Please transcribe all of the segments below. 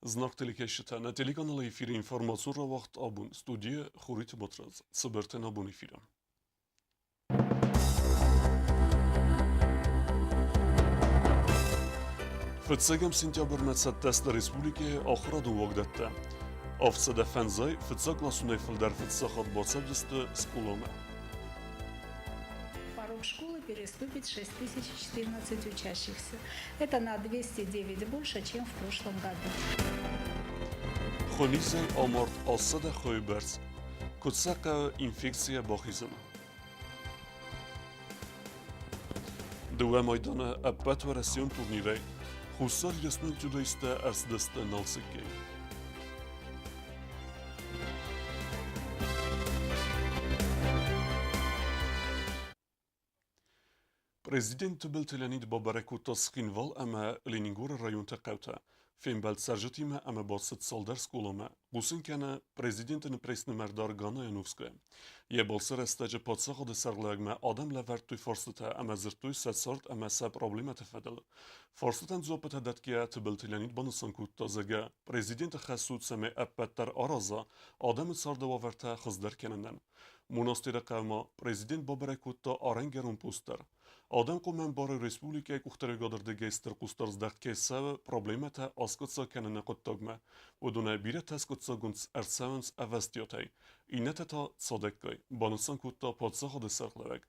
Знак телекешите на телеканал ефир информациура вақт абун студия Хурит Батраз сабертен абун ефирам. Фитсегам сентябр мецет тест республики ахраду вагдетте. Офсаде фензай фитсак ласунай филдер фитсахат бацебдесте скуломе. Порог школы переступит 6014 учащихся. Это на 209 больше, чем в прошлом году. Хонизай амарт асаде хойберс. Кутсака инфекция бахизана. Дуэ майдана аппет варасион турнирей. Хусар яснен тюдейсте арсдесте налсикей. Президент Белтелянид Бабарекута скинвал ама Ленингур район тaqawta. Фембел сержатима ама با 6 سال در سکولومه. گوسن کنه президент نپریسن مردار گانا ینوفسکه. یه بالسر استاج پادساق ده سرلگمه آدم لورد توی فرصته اما زرتوی 6 سارت اما سه پروبلیم تفدل. فرصتن زوبت هدت که تبلتلانید بانسان کود تازگه. президент خسود سمه اپتر آرازا آدم سارده وورته خزدر کنندن. مناستیر قوما президент Бабарекута آرنگرون پوستر. آدم قومن بار ریسپولیکه کختر گادرده گیستر قوستر زدخت که سو پروبلیمت آسکتسا کنن قد تاگمه و دونه بیره تسکتسا گونس ارساونس اوستیاتای اینت تا صادقای بانسان کتا پادسا خود سرقلوگ.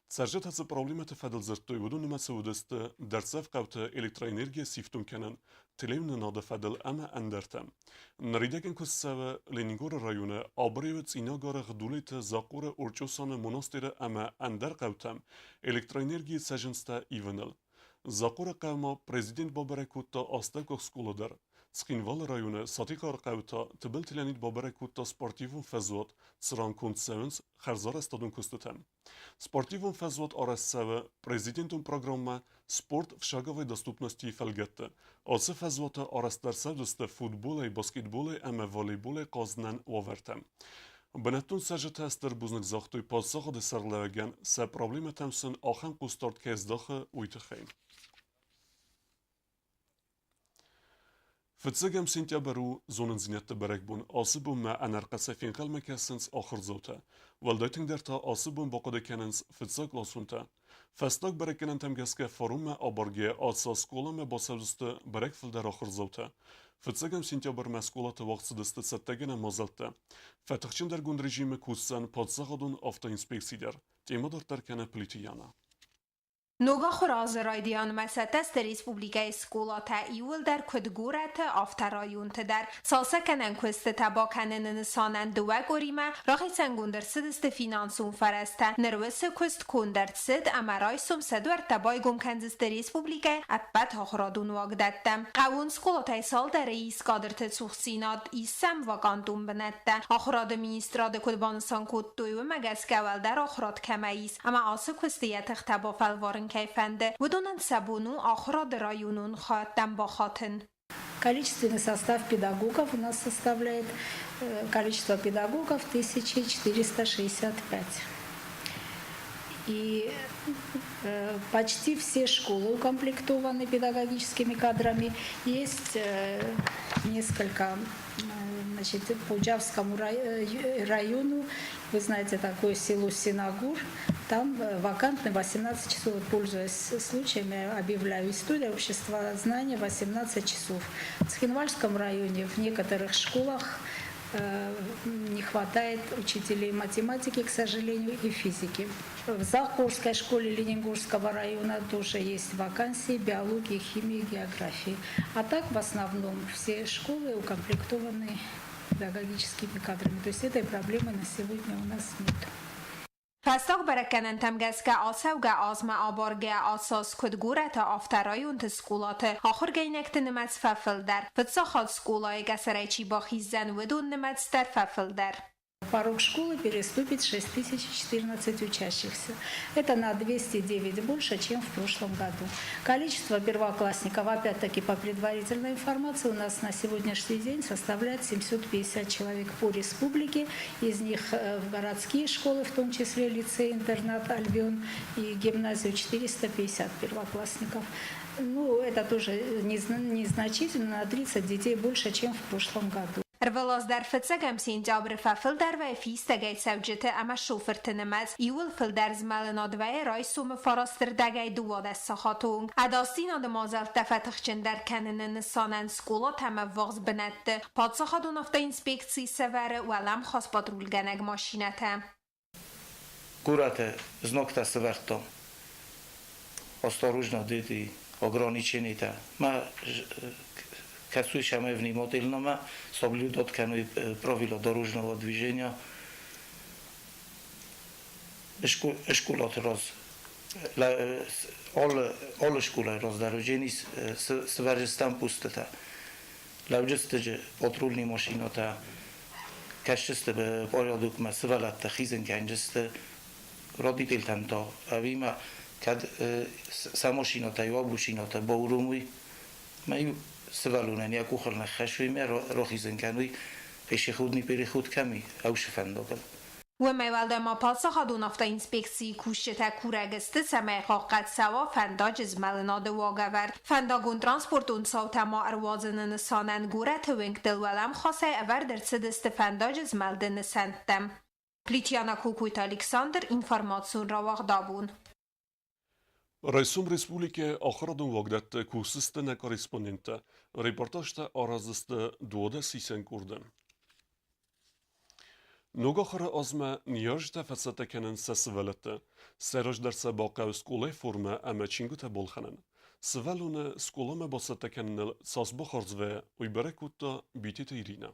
سرجت هز پروبلیمت فدل زرتوی و دونه مسودست در صف قوت الکترانرژی سیفتون کنن تلیم ناده فدل اما اندرتم. نریدگن کس سو لینیگور رایونه آبریوت ایناگار غدولیت زاقور ارچوسان مناستر اما اندر قوتم الکترانرژی سجنستا ایونل. زاقور قوما президент Бабарекута آستکو سکولو در. سخینوال رایونه ساتیکار قوتا تبل تلانید Бабарекута سپارتیفون فزوات سران کند سونس خرزار استادون کستتن. Спортивен фезвот арассаве президентун программа спорт в шаговой доступности фелгетте. Оце фезвота арастарсавдусте футболе и баскетболе эме волейболе казнен овертем. Бенеттун сажете астер бузник захтуй пасаха де сарлевеген се проблеметемсен ахен кустарт кездахе уйтехейм. Фитсегем сентябру зонен зинette berekbun asibun ma anarqasa finqal mekessens akhir zota. Waldayting derta asibun baqade kenens fitsag lasunta. Fastag berekenen temgeske forum ma abarge atsa skola ma basavduste berek filder akhir zota. Fitsegem sentyabr maskolata vaqtsidiste settegene mazalta. Fatixchin der gund rejime kussan padsagadun afta inspeksider. Temadar terkene plitiyana. نوگا خراز رایدیان مساتست ریسپوبلیکای سکولاتا ایول در کدگورت آفترایونت در سالسه کنن کست تبا کنن نسانن دوه گوریمه راخی سنگوندر سدست فینانسون فرسته نروس کست کندر سد امرای سوم سدور تبای گم کنزست ریسپوبلیکای اپت آخرادون واگدتم قوون سکولاتای سال در رئیس قادرت سوخسیناد ایسم واگاندون بنده آخراد مینیستراد کدبانسان کد دویو مگس گوال در آخراد کماییس اما آسه کستیت اختبا فلوارن кайфенде выдунан сабуну охрод районун хаттам бахатын. Количественный состав педагогов у нас составляет количество педагогов 1465. И почти все школы укомплектованы педагогическими кадрами. Есть несколько, значит, по Джавскому району, вы знаете, такое село Синагур, там вакантны 18 часов. Пользуясь случаем, я объявляю история общества знания 18 часов. В Цхинвальском районе в некоторых школах не хватает учителей математики, к сожалению, и физики. В Захорской школе Ленингурского района тоже есть вакансии биологии, химии, географии. А так в основном все школы укомплектованы педагогическими кадрами. То есть этой проблемы на сегодня у нас нет. فستاق برکنن تمگزگه آسوگه آزمه آبارگه آساس کدگورت آفترایون تسکولات آخر گینکت نمت ففل در فتساخات سکولای گسره چی با خیزن ودون نمت در ففل در. порог школы переступит 6014 учащихся. Это на 209 больше, чем в прошлом году. Количество первоклассников, опять-таки по предварительной информации, у нас на сегодняшний день составляет 750 человек по республике. Из них в городские школы, в том числе лицей-интернат «Альбион» и гимназию 450 первоклассников. Ну, это тоже незначительно, на 30 детей больше, чем в прошлом году. Ervelas der fitsegem sentябрь filder ve fistagay savjete ama shofertnemaz iul filder zmalenadve raisum faraster dagay duwad sahatung adastina de mazel tefatkhchen der kenen sanan skola tam vaz benet patsahadun afta inspekcji severe walam khas patrulganag mashinata Kurate znokta severto осторожно дети ограничените ма касуешаме внимателно соблюдат канои правила дорожного движения школот раз all школы раздорожени свежестан пустата лавжестеже патрульни машината кашесте бе порядок ма свалата хизен канжесте родителтан то авима kad samošinota i obušinota bourumui mai svalunen ja kuchalna khashvime rohizenkanui peshi khudni peri khud kami aushfandogal وموالد ما پاسخادون افتا اینسپکسی کوشته کورگسته سمه قاقت سوا فنداج زمالناد واگور فنداگون ترانسپورتون ساوت ما اروازنن سانن گورت وینک دلولم خاصه اور در سدست فنداج زمالدن سندتم پلیتیانا کوکویت الکساندر اینفرماتسون را واغدابون Rajsum Respublike Achradun Vogdatte Kusistene korrespondente. Reportażte araziste duode sisen kurdem. Nogachara azme niyajte fesete kenen sesvelete. Seraj derse baqa skole forme ama çingute bolxanen. Svelune skolame basete kenen sasbaxarzve uyberekutta bitite irina.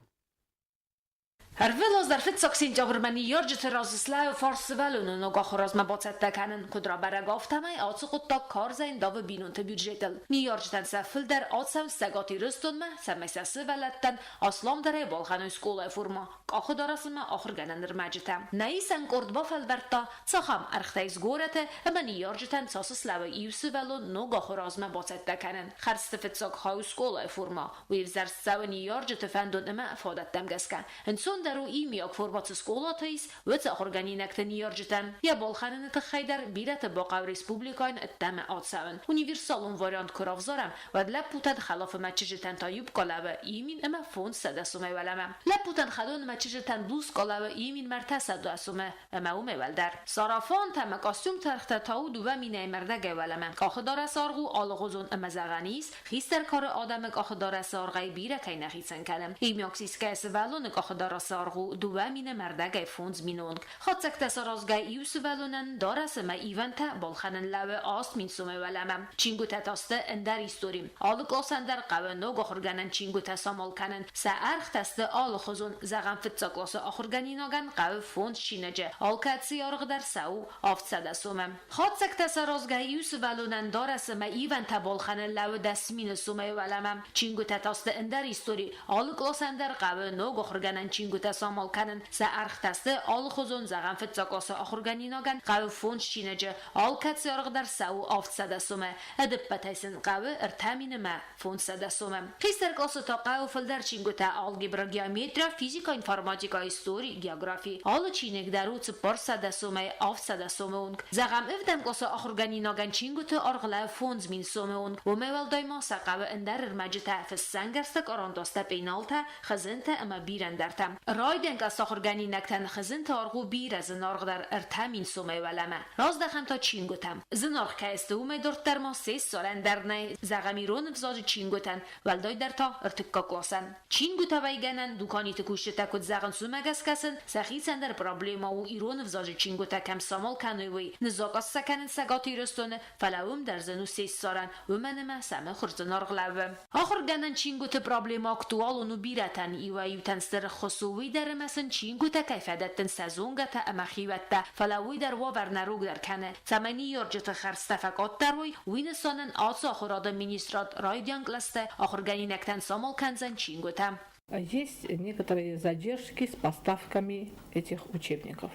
Ervelas der fitsok sentябрь meni yorjte razslav farsvelun nogach razmabacette kenen kudra beregaftame atsukutta kar zain dav binunte budgetel. Ni yorjten sefil der atsam segati röstunme semesesi veletten aslam dere bolxanu skole forma. Qaxı darasıma axır genenir mecite. Neisen kordba felverta tsaham arxtayz gorete ama ni yorjten saslav iusvelun nogach razmabacette kenen. Xarste fitsok haus skole forma. Wivzer savni yorjte fendun ema fadattem geska. Ensun درو ایمیاک فربات سکولاتیس و تأخرگانی نکتنی یارجتن یا بالخانه تخیدر بیرت باقی ریسپوبلیکاین اتم آتسون اونیورسالون واریانت کراوزارم و لپوتن خلاف مچجتن تایوب کلاوه ایمین اما فون سدسومه ولمه لپوتن خلون مچجتن دوست کلاوه ایمین مرتس دسومه اما اومه ولدر صرافان تم کاستوم ترخت تاود و مینه مردگه ولمه کاخدار سارغو آلغوزون اما زغانیس خیستر کار آدم کاخدار سارغی بیره کی نخیسن کلم ایمیاکسیس که سوالون کاخدار سارغو دوامین مردگه فونز مینونگ خاطک تسارازگه ایوسوالونن دارس ما ایونت بالخنن لوه آست مینسومه ولمم چینگو تتاسته اندر ایستوریم آلوک آسندر قوه نو گخورگنن چینگو تسامال کنن سه ارخ تسته آلو خزون زغن فتساکلاس آخورگنی ناگن قوه فونز چینجه آلکت سیارغ در سو آفت سدسومم خاطک تسارازگه ایوسوالونن دارس ما ایونت بالخنن لوه دست مینسومه ولمم چینگو تتاسته اندر ایستوری آلوک آسندر قوه نو گخورگنن چینگو تسامال کنن سه ارخ تسته آل خزون زغن فتساکلاس آخورگنیناگن قوه فونش چینجه آل کت سیارغ در سو آفت سدسومه ادب بتایسن قوه ارتامین ما فون سدسومه خیستر کلاس تا قوه فلدر چینگو تا آلگبرا گیامترا فیزیکا انفارماتیکا هیستوری گیوگرافی آل چینگ درو تپار سدسومه آفت سدسومه اونگ زغم افدن کلاس آخورگنیناگن چینگو تا آرغلا فونز مین سومه اونگ و میول دایما سقوه اندر ارمجتا فسنگرستک آرانداسته بینالتا خزنتا اما بیرندرتم رایدن که ساخرگانی نکتن خزن تارغو بیر از زنارغ در ارتامین سومه ولمه راز دخم تا چینگوتم زنارغ که استومه دارت در ما 3 سالن در نه زغمیرون فزاج چینگوتن ولدای در تا ارتکا کلاسن چینگوتا ویگنن دوکانی تکوشت تکود زغن سومه گس کسن سخیسن در پرابلیما و ایرون فزاج چینگوتا کم سامال کنوی نزاقاس سکنن سگاتی رستونه فلاوم در زنو 3 سالن و منما سمه خرزنارغ لوم آخر گنن چینگوت پرابلیما اکتوالونو بیرتن ایوایوتن ستر خصوی در مثلا چینگو تا کیفیدتن سازونگه تا امخیوته فلاوی در واور نروگ در کنه تمنی یارجت خرستفکات دروی وینسانن آتس آخراد مینیسترات رایدیان گلسته آخرگانی نکتن سامال کنزن چینگو تا Есть некоторые задержки с поставками этих учебников.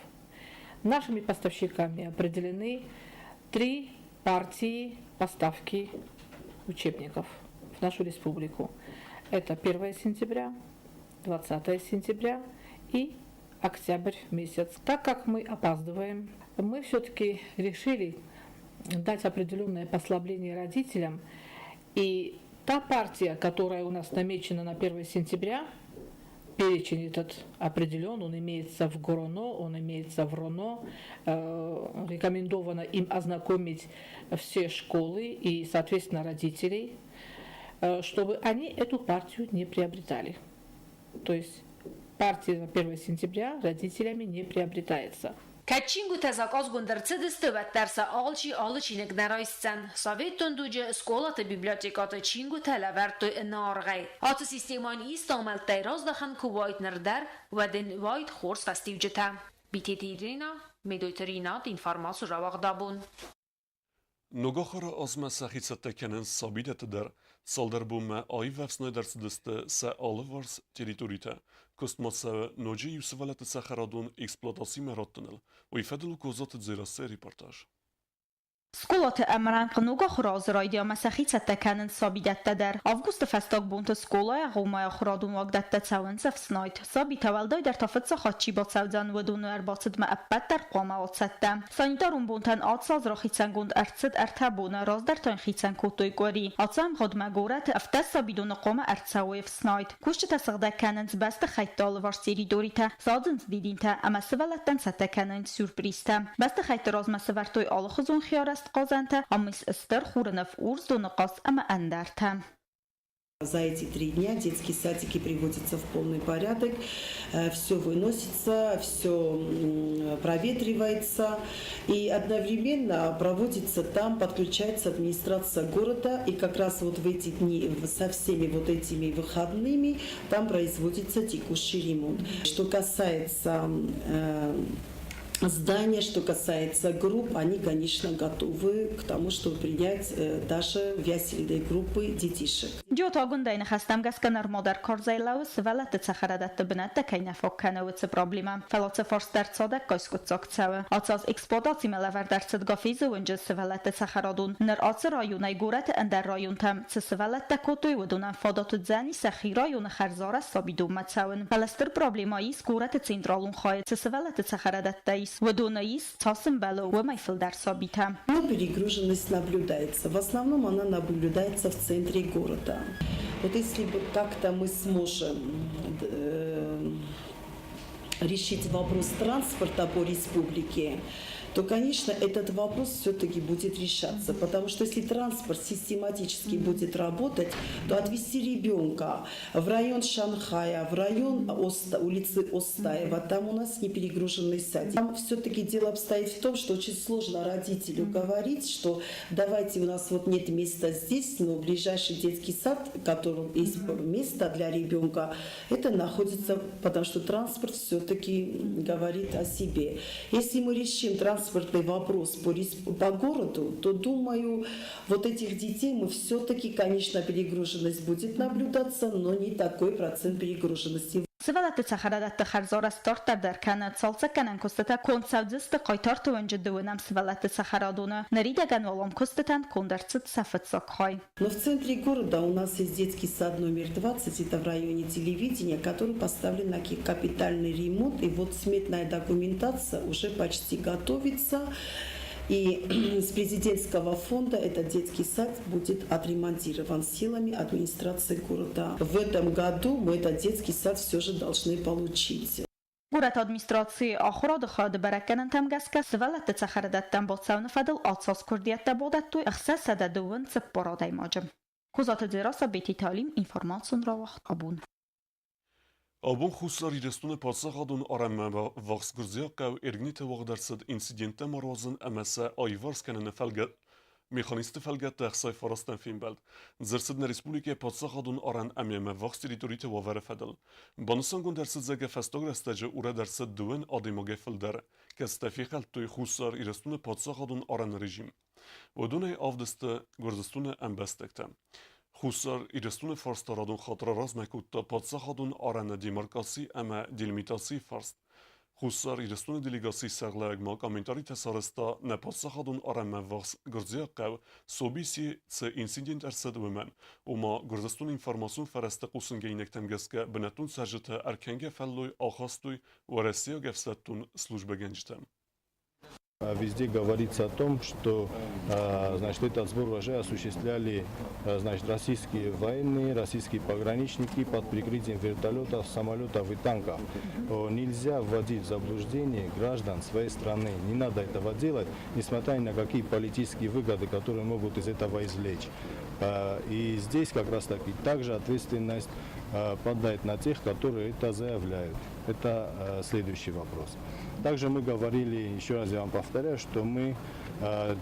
Нашими поставщиками определены 3 партии поставки учебников в нашу республику. Это 1 сентября, 20 сентября и октябрь месяц. Так как мы опаздываем, мы все-таки решили дать определенное послабление родителям. И та партия, которая у нас намечена на 1 сентября, перечень этот определен, он имеется в ГОРОНО, он имеется в РОНО. Рекомендовано им ознакомить все школы и, соответственно, родителей, чтобы они эту партию не приобретали. То есть партия на 1 сентября родителями не приобретается. Качингу тезаказ гундерцы дыстыват дерса алчи алычинек нарайстсан. Советон дуджи сколаты библиотекаты чингу телеверту наргай. Атı системан İstanbul teyraz dahan kuvayt nerder ve den vayt khors festivcita. Bitetirina, medoyterina informasyon ravagdabun. Նոգախորը ասում է սախիցը տեկենեն սաբիդը դեր սալդերբում է այ վևսնոյ դերսդստը սա ալվարս տերիտորիտը կոստմոսը նոջի յուսվալատը սախարադուն էքսպլոտասի մերոտնել ու իֆեդլու կոզոտ ձերասե ռիպորտաժ Сколоты эмран кнуга хроз райдио масахица теканен сабидетте дер. Август фесток бунт скола гумая храдун вагдетте цаун сфснайт. Саби тавалдай در تافت خاچی با سودان و دون ارباطد مأبت در قوام آتسته. سانیتارون بونتن آتساز را خیچن گوند ارتسد ارتبون راز در تاین خیچن کوتوی گوری. آتسام خود مگورت افتس سابیدون قوام ارتساوی فسنایت. کشت تسغده کننز بست خیطال وارسیری دوریته. سادنز دیدینته اما سولتن سته کننز سورپریسته. بست خیط راز مسورتوی آلخزون خیارست قازنته امیس استر خورنف اورز دو نقاس اما اندرته. За эти 3 дня детские садики приводятся в полный порядок, все выносится, все проветривается и одновременно проводится там, подключается администрация города, и как раз вот в эти дни со всеми вот этими выходными там производится текущий ремонт. Что касается здания, что касается групп, они, конечно, готовы к тому, чтобы принять даже в ясельные группы детишек. جوتا گندین خستم گس کنار مادر کارزایلاو سوالت تخردت بنت کینه فکنه و چه پروبلم فلات فارس در صادق کاش کتساک تسوه آتاز اکسپورتاتی ملور در صد گافیز و انجز سوالت تخردون نر آت رایونای گورت اندر رایون تم چه سوالت تکوتوی و دونن فادات زنی سخی رایون خرزار سابیدو متسون فلستر پروبلماییس گورت سندرالون خواهد چه سوالت تخردت دایس و دوناییس تاسم بلو و میفل در سابیتم. Но перегруженность наблюдается. В основном она наблюдается в центре города. Вот если бы как-то мы сможем решить вопрос транспорта по республике, то, конечно, этот вопрос все-таки будет решаться. Потому что если транспорт систематически будет работать, то отвезти ребенка в район Шанхая, в район улицы Остаева, там у нас не перегруженный садик. Там все-таки дело обстоит в том, что очень сложно родителю говорить, что давайте, у нас вот нет места здесь, но ближайший детский сад, в котором есть место для ребенка, это находится, потому что транспорт все-таки говорит о себе. Если мы решим транспортный вопрос по городу, то, думаю, вот этих детей мы все-таки, конечно, перегруженность будет наблюдаться, но не такой процент перегруженности. سوالت تخردت تخرزار استارت در کنه سالسه کنن کستتا کنسودزست قایتار تو انجا دوینم سوالت تخردونه نریدگن والام کستتن کندرцет сафет сакхай. Но в центре города у нас есть детский сад номер 20, это в районе телевидения, который поставлен на капитальный ремонт, и вот сметная документация уже почти готовится. И с президентского фонда этот детский сад будет отремонтирован силами администрации города. В этом году мы этот детский сад все же должны получить. گورت ادمنستراسی آخراد خاد برکنن تم گسکه سوالت تخردت تم بود سون فدل آتساس کردیت تبودت توی اخصاص دادون سپارادای ماجم. کوزات دراسا بیتی تعلیم اینفورماسیون را وقت آبون. Abon xusları restune patsağadun arama vaqs gurziya qav ergnite waqdarsad incidente marazın amasa ayvars kanene felget mexanisti felget taxsay farastan finbald zersidne respublike patsağadun aran amema vaqs teritorite wavara fedel banusan gundarsad zege festogrestaje ura darsad duwen adimoge felder kastafi xaltoy xusar restune patsağadun aran rejim ودونه avdiste gurzistune ambastekte Խուսար իրստուն ֆորստարադուն խատրարած մեկուտը պատսախադուն արանը դիմարկասի əmə դիլմիտասի ֆարստ Խուսար իրստուն դիլիգասի սեղլայագմա կամենտարի տեսարստա նեպատսախադուն արəmə վաղս գրձիակավ սոբիսի ց ինսիդենտ ərсədվումən Ումա գրձստուն ինформասուն фərəstə qusın geyinəkdən gəskə bnətun sərjətə ərkəngə fəlloy ախաստույ варəsiya gəfsəttun службə gənctəm Везде говорится о том, что значит, этот сбор урожая осуществляли значит, российские военные, российские пограничники под прикрытием вертолетов, самолетов и танков. Нельзя вводить в заблуждение граждан своей страны. Не надо этого делать, несмотря ни на какие политические выгоды, которые могут из этого извлечь. И здесь как раз таки также ответственность падает на тех, которые это заявляют. Это следующий вопрос. Также мы говорили, еще раз я вам повторяю, что мы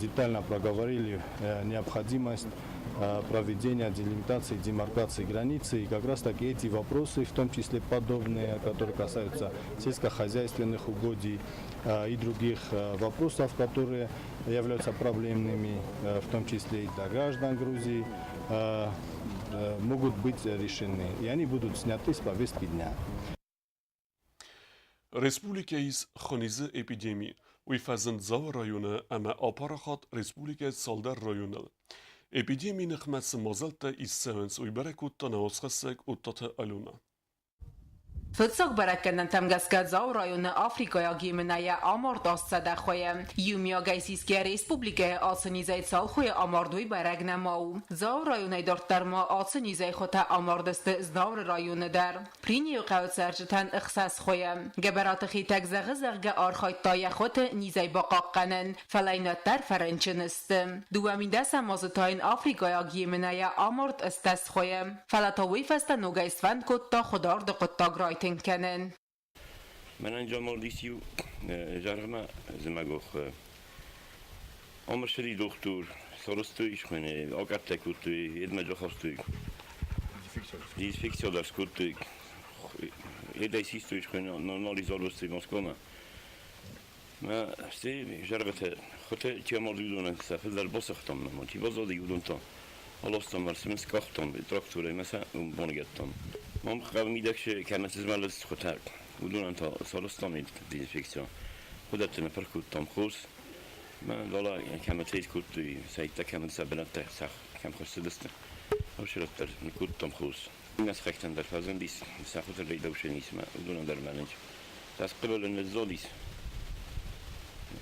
детально проговорили необходимость проведения делимитации, демаркации границы. И как раз таки эти вопросы, в том числе подобные, которые касаются сельскохозяйственных угодий и других вопросов, которые являются проблемными, в том числе и для граждан Грузии, могут быть решены. И они будут сняты с повестки дня. Respublikayis xonizi epidemi uy fazend zav rayonu ama aparaxat Respublikayis Saldar rayonu. Epidemi nixmetsi mazalta issevens uy berekutta naosxasek uttata aluna. Ֆցող բարակենն թամգասկածավ ռայոնը Աֆրիկայա գիմնայա ամորտ ասցադա խոյը Յումիա գայսիսկե ռեսպուբլիկե ասնիզայ ցալխոյը ամորդույ բարագնամաու Զավ ռայոնայ դորտարմա ասնիզայ խոթա ամորդստը զնավ ռայոնը դար Պրինի ուղացարջտան ըխսաս խոյը Գաբարատը խիտակ զաղզաղգա արխայտայա խոթը նիզայ բaqaqqanın ֆալայնատար ֆրանչնստը Դուամինդասա մոզտային Աֆրիկայա գիմնայա ամորտ ըստաս խոյը Ֆալատովի ֆաստանու գայսվան կոտտա խոդար դղտագրայ کنن من انجام دیسیو جرمه زمگوخ عمر شدی دکتر سرستویش کنه آگات تکوتوی ید مجا خواستوی دیسفیکسیو داشت کوتوی ید ایسیستویش کنه نالیزار بستی مسکومه ما ستی جربته خطه تیامار دیدونن سفر در بسختم من تی بازادی بودن تا حالاستم ورسیم سکاختم تراکتوره مثلا بانگتم من قبل میدکش کنسیز مالست خطر بدون تا سالستم دیزفیکسیون خودت نپرکوتم خوش من دالا کمتیز کوتی سعیت کمت سبنت سخ کم خسته دسته آشرت در نکوتم خوش این از خکتن در فازن دیس سخت ریده وش نیست من بدون در منج دست قبل نزدیس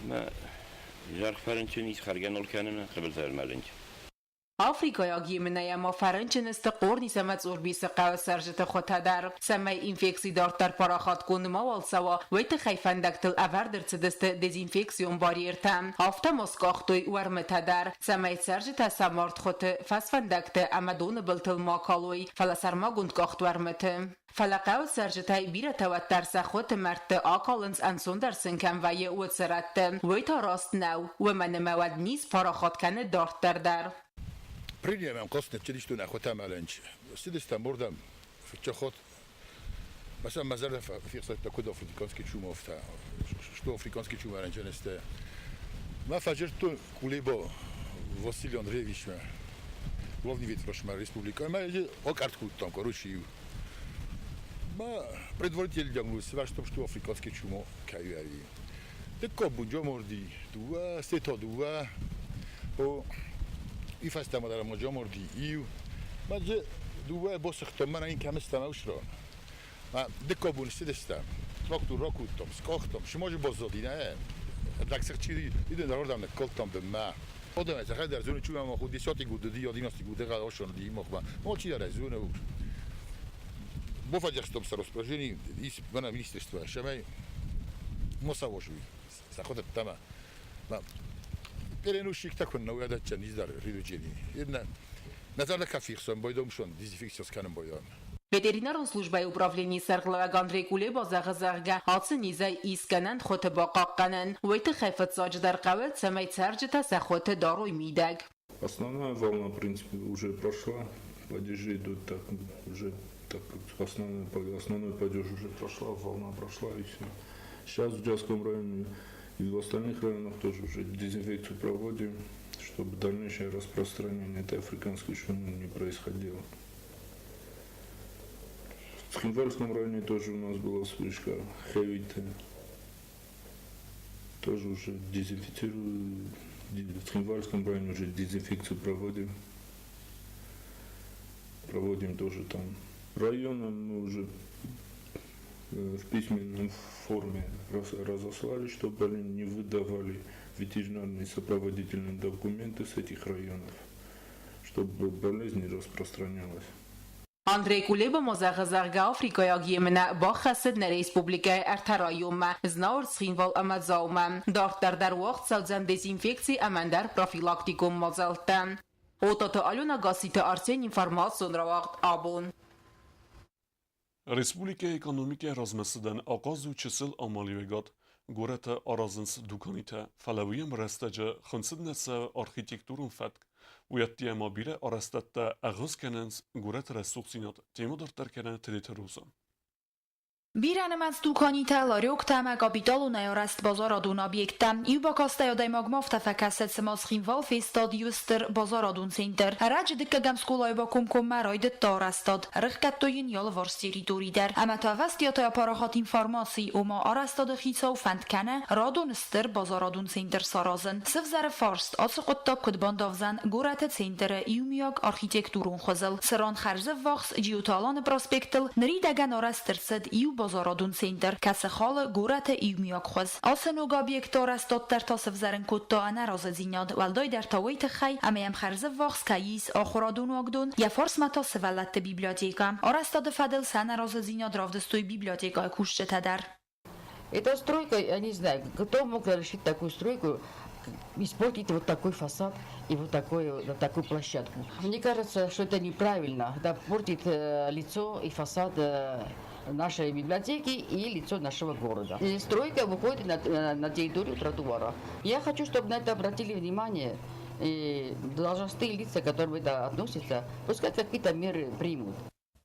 من جرخ فرنچ نیست خرگان الکنه قبل در منج Afrikaya gimnaya ma farançınıstı qorni semet urbisi qav serjete xotadar semay infeksiyadar tar paraxat kunma walsawa wayt khayfandaktil avardir cidiste dezinfeksiyon bariertam hafta moskaxtoy warmetadar semay serjete samart xote fasfandakte amadon biltil makaloy falasarma gundqaxt warmete فلقاو سرجتای بیره توتر سخوت مرد آکالنز انسوندر سنکم و یه اوت سرد ویتا راست نو و من مواد نیز فراخات کنه دارتر در Принимаем костный челюстью на хота маленьче. Сидишь там мордом в чахот. مثلا مزار فيصل تكود أفريقيانский чума وفتا. Что африканский чума раньше не сте. ما فجرت كوليبا واسيل أندريевич главный вид прошма республика. ما يجي أكارت كود там короче. ما предваритель диагноз сваж том что африканский чума каюари. Так как будем морди дуа сето дуа о ای فست ما در مجا مردی ایو ما جه دوه باسختم من این کم استم اوشران ما دکابون استدستم تراکتور را کودتم سکاختم شما جو بازدادی نه دکسر چی دیدن در آردم نکالتم به ما آدم از خیلی در زون چوب ما خود دیساتی گوددی یا دیماستی گوده قدر آشان دی ما چی در زون بود بفجرستم سر اسپراژنی ایس من میستستم شما مساواشوی سخوت تمام Переносчик так он науядача не здар ридучени. Една назарда кафирсон бойдом шон дезинфекцион сканем бойдом. Ветеринарон службай управления сарглаган регуле базагзарга хатсынизай исканан хоте бақаққанан уйты хайфат садждар қавет самай царджита сахоте дарой мидаг. Основная волна, в принципе, уже прошла. Падежи идут так, уже так, основной падеж уже прошла, волна прошла и все. Сейчас в Джавском районе и в остальных районах тоже уже дезинфекцию проводим, чтобы дальнейшее распространение этой африканской чумы не происходило. В Цхинвальском районе тоже у нас была вспышка Хевиты. Тоже уже дезинфицируем. В Цхинвальском районе уже дезинфекцию проводим. Проводим тоже там. Районам мы уже в письменном форме разослали, чтобы они не выдавали ветеринарные сопроводительные документы с этих районов, чтобы болезнь не распространялась. Անդրեյ Կուլեբը մոզաղազարգա Աֆրիկայակ եմենա բախասդ նրեյսպուբլիկայ արդարայում զնաոր սխինվալ ամadzաում դարտարդար ուաղ ծավձան դեզինֆեկցի ամանդար պրոֆիլակտիկում մոզալտը Օտոտը ալյունա գասիտը արցեն ինվարմացիոն ռավաղտ աբուն Respublika Ekonomike razmesinden aqazu çisil amalivegat gorete arazins dukanite falawiyem restece xınsidnese arxitekturun fetk uyattiye mabire arastette ağız kenens goret resursinat temodartar kenen tediteruza. Bíránemác dúkanite larjogtáme kapitálú najorast bazaradún objektem, Jubakasztájadaj magmafta fekeszett szemaszkin valfésztad juszter bazaradún szinter. Rács dikkegem szkolajba kumkom már ajdet tarastad. Röhkettojön jalvars territorider. Emet a vesztiataj a parahat információ oma arastad a hicau fentkene, radon szter bazaradún szinter szarazın. Szövzere farszt, acokottak kodbandavzan, gorete szintere jumiak architektúrun hozel. Szeran xerzev vax, gyutalan prospektel, nridegen araszterced bazaradun center کس خال گورت ایمیاک خوز آسنوگ آبیکتار استاد در تصف زرن کتا نراز زیناد ولدای در تاویت خی امیم خرز واخس کاییس آخرادون واگدون یا فارس متا سولت بیبلیاتیکا آرستاد فدل سن نراز زیناد равдостоy библиотека кушче тадar. Эта стройка, я не знаю, кто мог решить такую стройку, испортить вот такой фасад и вот такую площадку. Мне кажется, что это неправильно, это портит лицо и фасад нашей библиотеки и лицо нашего города. И стройка выходит на территорию тротуара. Я хочу, чтобы на это обратили внимание и должностные лица, к которым это относятся, пускай какие-то меры примут.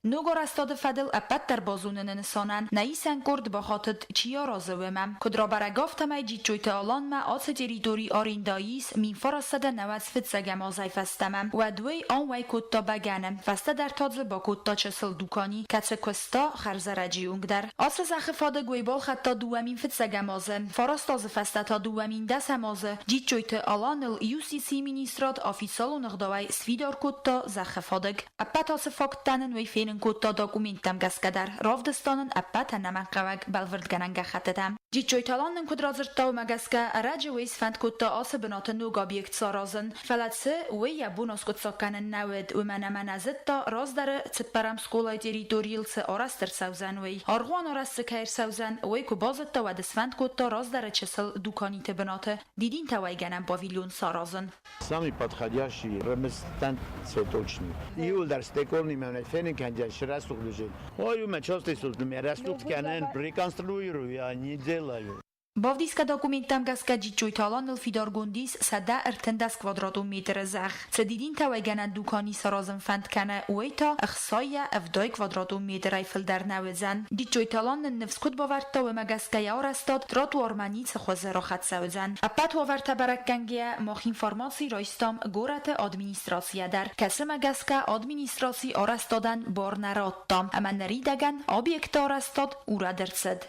نوگار استاد فدل اپت در بازونن نسانن نیسن کرد با خاطر چیا رازومم کدرا برگافت می جیت جویت آلان ما آت تریتوری آرینداییس می فرستد نوز فتسگم آزای فستمم و دوی آن وی کتا بگنم فسته در تازه با کتا چسل دوکانی کچه کستا خرز رجیونگ در آس زخفاده گوی بال خطا دوامین فتسگم آزم فرست آز فسته تا دوامین دست آزه جیت جویت آلان یوسی سی مینیسترات آفیسال و نقدوی سفیدار کتا زخفادگ اپت آس فاکتنن وی فین کوتا داکومنتم گسکدر راودستانن اپت نمقوگ بلوردگننگ خطدم جیچویتالان کدرازرتا و مگسکه رج ویس فند کوتا آس بنات نوگ آبیکت سارازن فلتسه وی یبوناس کتساکنن نود و منزتا راز در تپرم سکولای تریتوریل سه آرستر سوزن وی آرغوان آرست کهر سوزن وی که بازتا و دسفند کوتا راز در چسل دوکانیت بنات دیدین توی گنم پاویلیون سارازن Самый подходящий ремесленный цветочник. Июль стекольный фенин конечно растут уже. Ой, у меня часто слушаю, растут канен, реконструирую, я не делаю. Bavdiska dokumentam gaska джичуйталан الفیدار گوندیس سده ارتندس kvadratو متر زخ. سدیدین تویگن دوکانی سرازم فند کنه اویتا اخصای افدای kvadratو متر ایفل در نوزن. جیچویتالان نفس کد باورتا و مگسکه یار استاد تراتو آرمانی سخوزه را خد سوزن. اپت باورتا برکنگیه ماخ اینفارماسی رایستام گورت ادمینیستراسیه در کسر مگسکه ادمینیستراسی آرستادن بار نراتام. اما نریدگن آبیکتا آرستاد او را درسد.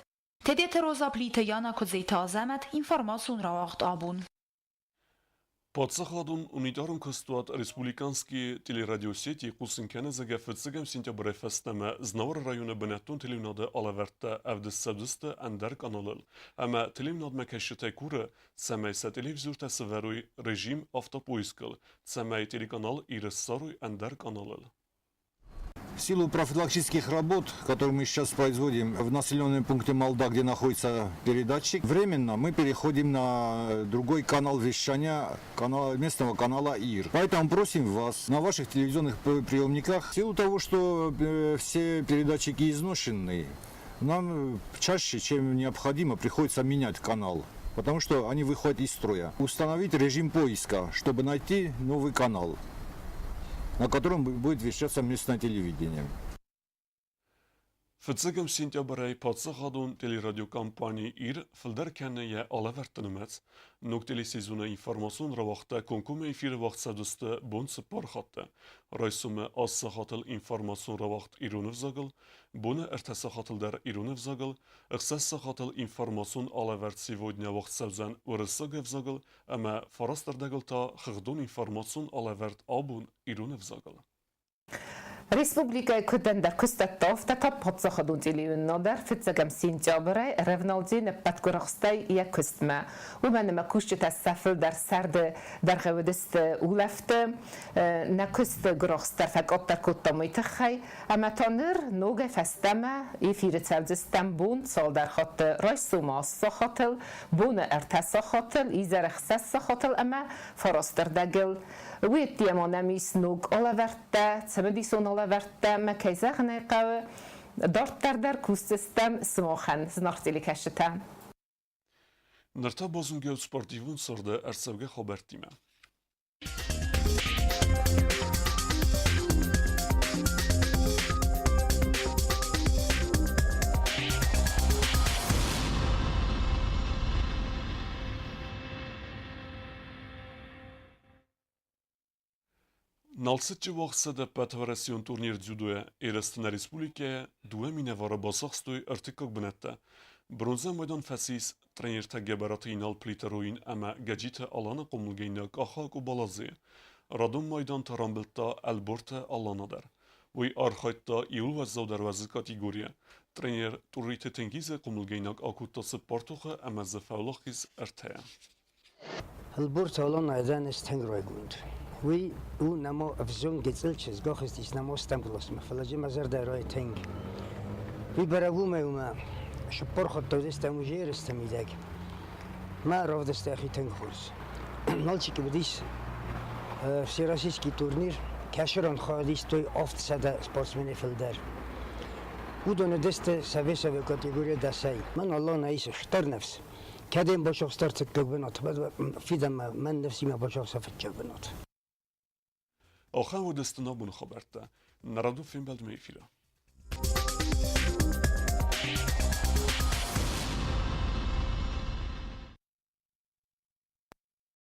Tedet rozaplite Jana Kozeta Azamet informacjon racht abun. Подсахладун унитарун кастуат республиканские телерадиосети кусынкене загефетсигем сентябре фестеме знавар района бенеттун телевнады алаверте evdissebdiste ender kanalıl. Ama televnad mekeshite kure semeyse televizyorte severuy rejim автопоискал. Semey телеканал ирessаруй ender kanalıl. В силу профилактических работ, которые мы сейчас производим в населенном пункте Малда, где находится передатчик, временно мы переходим на другой канал вещания местного канала ИР. Поэтому просим вас на ваших телевизионных приемниках, в силу того, что все передатчики изношенные, нам чаще, чем необходимо, приходится менять канал, потому что они выходят из строя. Установить режим поиска, чтобы найти новый канал, на котором будет вещаться местное телевидение. Fıtsıgım sentyabrey patsıxadun teleradyo kampani ir filderkeneye alavertinimet, nokteli sezona informasyon ravakta konkume efir vaksadusta bon spor hatta. Raysume az sahatil informasyon ravakt irunev zagıl, buna ertesahatil der irunev zagıl, ıxsas sahatil informasyon alavert sivodnya vaksavzan urısıgev zagıl, ama farasterdagıl ta xıgdun informasyon alavert abun irunev zagıl. Республика Кудендер Кустатов та подсахадун телеюннодер фитсагам сентябре ревналдин паткурахстай я кустма ومن ما كوشت تسافل در سرد در غودست اولفت نکست گرخستر فقط در کتامایت خی اما تانر نوگ فستما ایفیر تلزستم بون سال در خط رایسوما سخاتل بون ارتسا خاتل ایزر خسس خاتل اما فراستر دگل ویت یمانمیس نوگ آلورته تمدیسون آلورته مکیزه نقاو دارت در کوستستم سماخن زنارتیلی کشتم Nërta bozun gëvë sportivun sërde ersevge xobertime. Nalsët që vahësë dhe pëtëvërësion turnir дзюдоя erës në Respublike, duhe mine varë basakstoj ërtikëk bënette. Bronze mojdan fesis, trenir të geberatı inal pliterojin ama gecite alanı komulgejnë kahak u balazi. Radon mojdan të rambılta elborte alanader. Uj arhajta i ulva zavdervazı kategorije. Trenir turrite tengize komulgejnë akutası partuhe ama zefavlakis erteje. البورت هولان ایزان استنگ روی گوند. وی او نما افزون گیتل چیز گاهستیش نما استنبولس مفلاجی مزار دارای تنگ. وی برابو میومه شپر خود تودست موجیر استمیدگ. ما رفت اخی تنگ خورس. نالچی که بدیش سیراسیسکی تورنیر کشران خواهدیش توی آفت سده سپورتسمنی فلدر. او دونه دست سوی سوی کاتگوری دستی. من الله نایس شتر نفس. کدیم باشوق ستارت کبنات. بعد فیدم من نفسی ما باشوق سفت کبنات. آخر و دستنا بون خبرته. نرادو فیلم بلد میفیره.